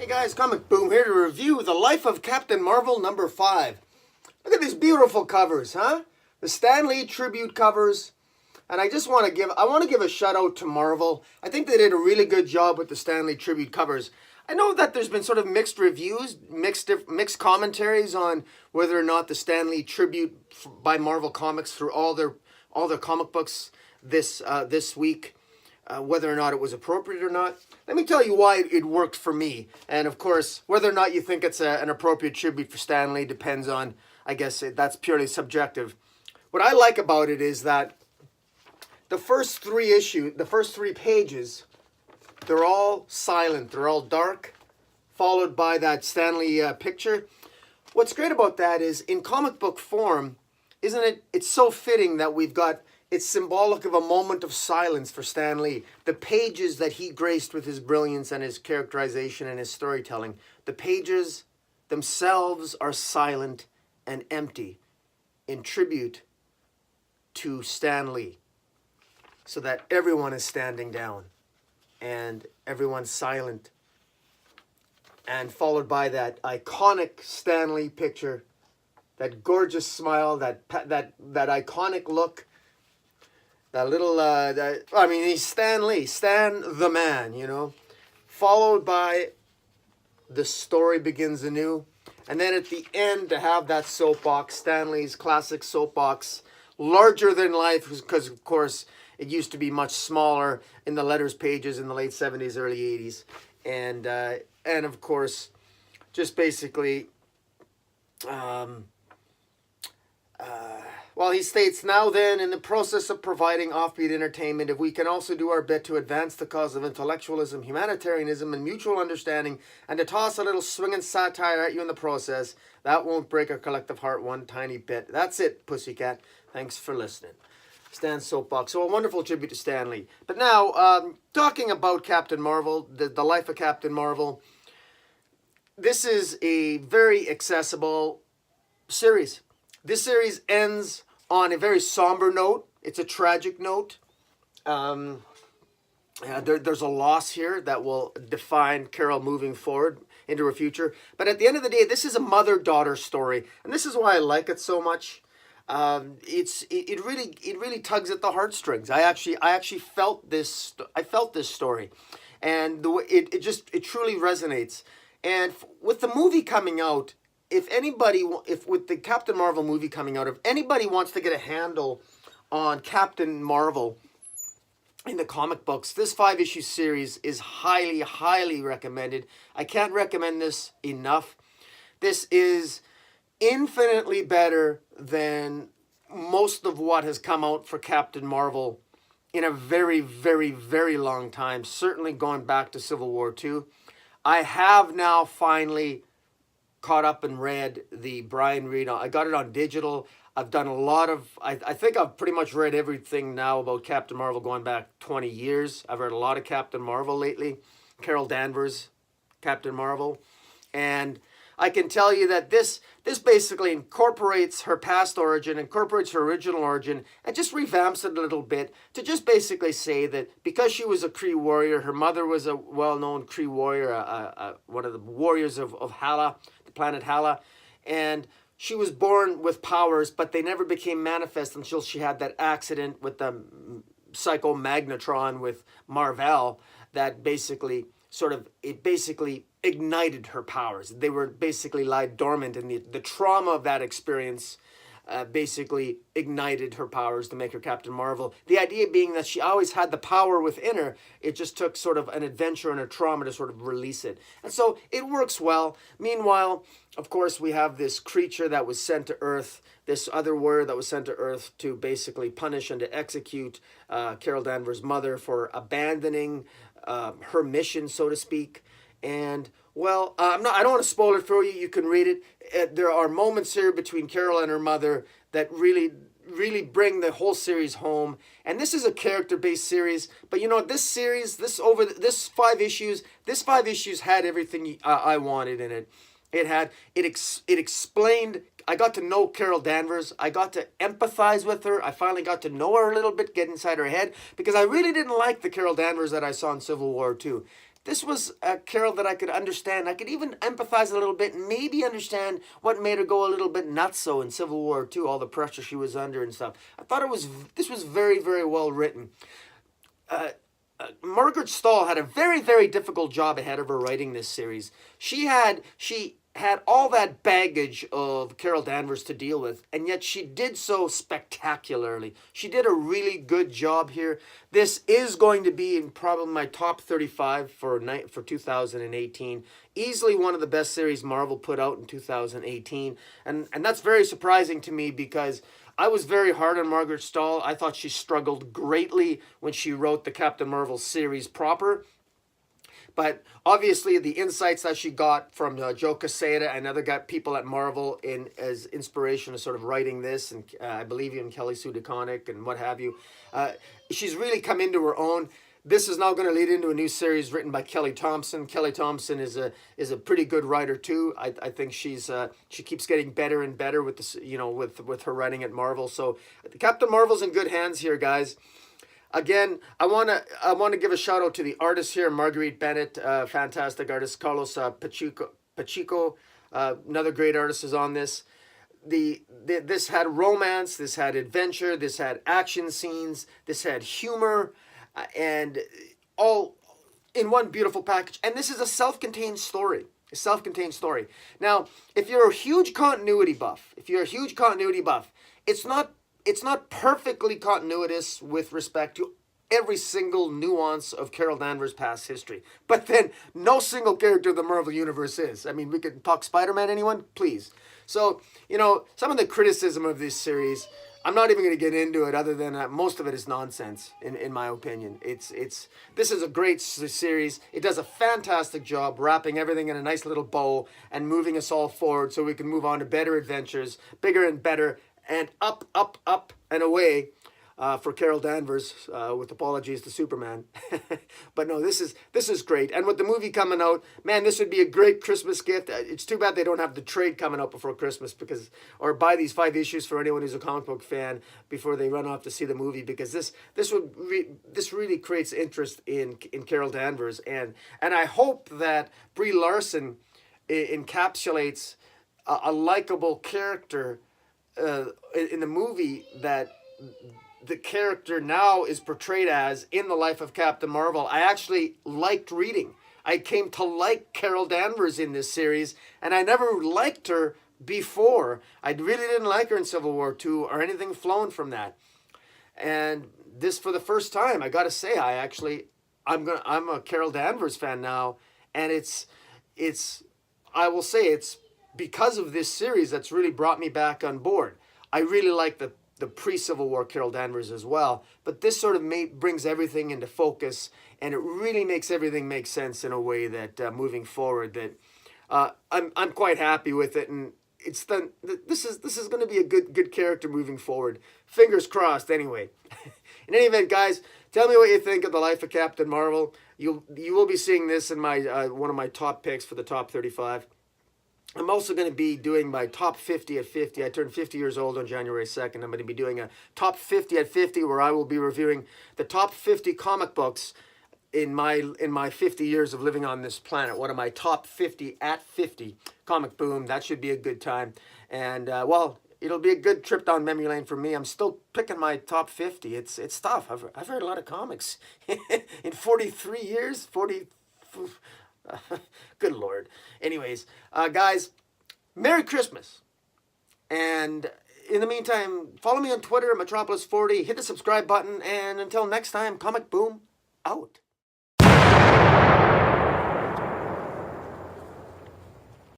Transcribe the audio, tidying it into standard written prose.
guys, Comic Boom here to review The Life of Captain Marvel number 5. Look at these beautiful covers, huh? The Stan Lee tribute covers. And I just want to give a shout out to Marvel. I think they did a really good job with the Stan Lee tribute covers. I know that there's been sort of mixed reviews, mixed commentaries on whether or not the Stan Lee tribute by Marvel Comics through all their comic books this week, whether or not it was appropriate or not. Let me tell you why it worked for me. And of course, whether or not you think it's an appropriate tribute for Stan Lee depends on, I guess that's purely subjective. What I like about it is that the first three pages, they're all silent, they're all dark, followed by that Stan Lee picture. What's great about that is, in comic book form, isn't it, it's so fitting that it's symbolic of a moment of silence for Stan Lee. The pages that he graced with his brilliance and his characterization and his storytelling, the pages themselves are silent and empty in tribute to Stan Lee, so that everyone is standing down and everyone's silent, and followed by that iconic Stan Lee picture, that gorgeous smile, that iconic look. That little, he's Stan Lee, Stan the man, you know. Followed by the story begins anew. And then at the end, to have that soapbox, Stan Lee's classic soapbox, larger than life, because, of course, it used to be much smaller in the letters pages in the late 70s, early 80s. And of course, just basically... Well, he states, now then, in the process of providing offbeat entertainment, if we can also do our bit to advance the cause of intellectualism, humanitarianism, and mutual understanding, and to toss a little swinging satire at you in the process, that won't break our collective heart one tiny bit. That's it, pussycat. Thanks for listening. Stan's soapbox. So a wonderful tribute to Stan Lee. But now, talking about Captain Marvel, the life of Captain Marvel, this is a very accessible series. This series ends on a very somber note. It's a tragic note. There's a loss here that will define Carol moving forward into her future. But at the end of the day, this is a mother-daughter story, and this is why I like it so much. It really tugs at the heartstrings. I actually felt this. I felt this story, and the way it truly resonates. And with the movie coming out, if with the Captain Marvel movie coming out, if anybody wants to get a handle on Captain Marvel in the comic books, this 5-issue series is highly, highly recommended. I can't recommend this enough. This is infinitely better than most of what has come out for Captain Marvel in a very, very, very long time, certainly going back to Civil War II. I have now finally caught up and read the Brian Reed. I got it on digital. I've done a lot of, I think I've pretty much read everything now about Captain Marvel going back 20 years. I've read a lot of Captain Marvel lately. Carol Danvers, Captain Marvel. And I can tell you that this basically incorporates her past origin, incorporates her original origin, and just revamps it a little bit to just basically say that because she was a Kree warrior, her mother was a well-known Kree warrior, one of the warriors of Hala, the planet Hala, and she was born with powers, but they never became manifest until she had that accident with the Psycho Magnetron with Marvel that basically ignited her powers. They were basically lie dormant, and the trauma of that experience basically ignited her powers to make her Captain Marvel. The idea being that she always had the power within her. It just took sort of an adventure and a trauma to sort of release it. And so it works well. Meanwhile, of course, we have this creature that was sent to Earth, this other warrior that was sent to Earth to basically punish and to execute Carol Danvers' mother for abandoning her mission, so to speak. And well, I don't want to spoil it for you. You can read it. There are moments here between Carol and her mother that really bring the whole series home. And this is a character-based series, but you know, this series, this 5 issues had everything I wanted in it. It explained. I got to know Carol Danvers. I got to empathize with her. I finally got to know her a little bit, get inside her head, because I really didn't like the Carol Danvers that I saw in Civil War II. this was a Carol that I could understand. I could even empathize a little bit, and maybe understand what made her go a little bit nutso in Civil War II, all the pressure she was under and stuff. I thought this was very, very well written. Margaret Stahl had a very, very difficult job ahead of her writing this series. She had all that baggage of Carol Danvers to deal with, and yet she did so spectacularly. She did a really good job here. This is going to be in probably my top 35 for 2018. Easily one of the best series Marvel put out in 2018, and that's very surprising to me because I was very hard on Margaret Stahl. I thought she struggled greatly when she wrote the Captain Marvel series proper. But obviously, the insights that she got from Joe Quesada and other people at Marvel as inspiration of sort of writing this, and I believe even Kelly Sue DeConnick and what have you, she's really come into her own. This is now going to lead into a new series written by Kelly Thompson. Kelly Thompson is a pretty good writer too. I think she keeps getting better and better with this, with her writing at Marvel. So Captain Marvel's in good hands here, guys. Again, I wanna give a shout out to the artists here, Marguerite Bennett, fantastic artist, Carlos Pacheco, another great artist is on this. This had romance, this had adventure, this had action scenes, this had humor, and all in one beautiful package. And this is a self-contained story. Now, if you're a huge continuity buff, it's not perfectly continuous with respect to every single nuance of Carol Danvers' past history. But then no single character of the Marvel Universe is. I mean, we could talk Spider-Man, anyone? Please. So, some of the criticism of this series, I'm not even going to get into it other than most of it is nonsense, in my opinion. This is a great series. It does a fantastic job wrapping everything in a nice little bow and moving us all forward so we can move on to better adventures, bigger and better, and up, up, up, and away for Carol Danvers, with apologies to Superman. But no, this is great. And with the movie coming out, man, this would be a great Christmas gift. It's too bad they don't have the trade coming out before Christmas, or buy these 5 issues for anyone who's a comic book fan before they run off to see the movie, because this really creates interest in Carol Danvers, and I hope that Brie Larson encapsulates a likable character in the movie that the character now is portrayed as in the life of Captain Marvel. I actually liked reading. I came to like Carol Danvers in this series, and I never liked her before. I really didn't like her in Civil War II or anything flown from that. And this, for the first time, I got to say, I'm a Carol Danvers fan now, and I will say it's because of this series that's really brought me back on board. I really like the pre-Civil War Carol Danvers as well, but this sort of brings everything into focus, and it really makes everything make sense in a way that moving forward, that I'm quite happy with it, and this is going to be a good character moving forward. Fingers crossed. Anyway, in any event, guys, tell me what you think of the life of Captain Marvel. You will be seeing this in my one of my top picks for the top 35. I'm also going to be doing my top 50 at 50. I turned 50 years old on January 2nd. I'm going to be doing a top 50 at 50 where I will be reviewing the top 50 comic books in my 50 years of living on this planet. One of my top 50 at 50. Comic Boom. That should be a good time. And, well, it'll be a good trip down memory lane for me. I'm still picking my top 50. It's tough. I've read a lot of comics. In 43 years, good Lord. Anyways, guys, Merry Christmas. And in the meantime, follow me on Twitter, Metropolis40. Hit the subscribe button. And until next time, Comic Boom out.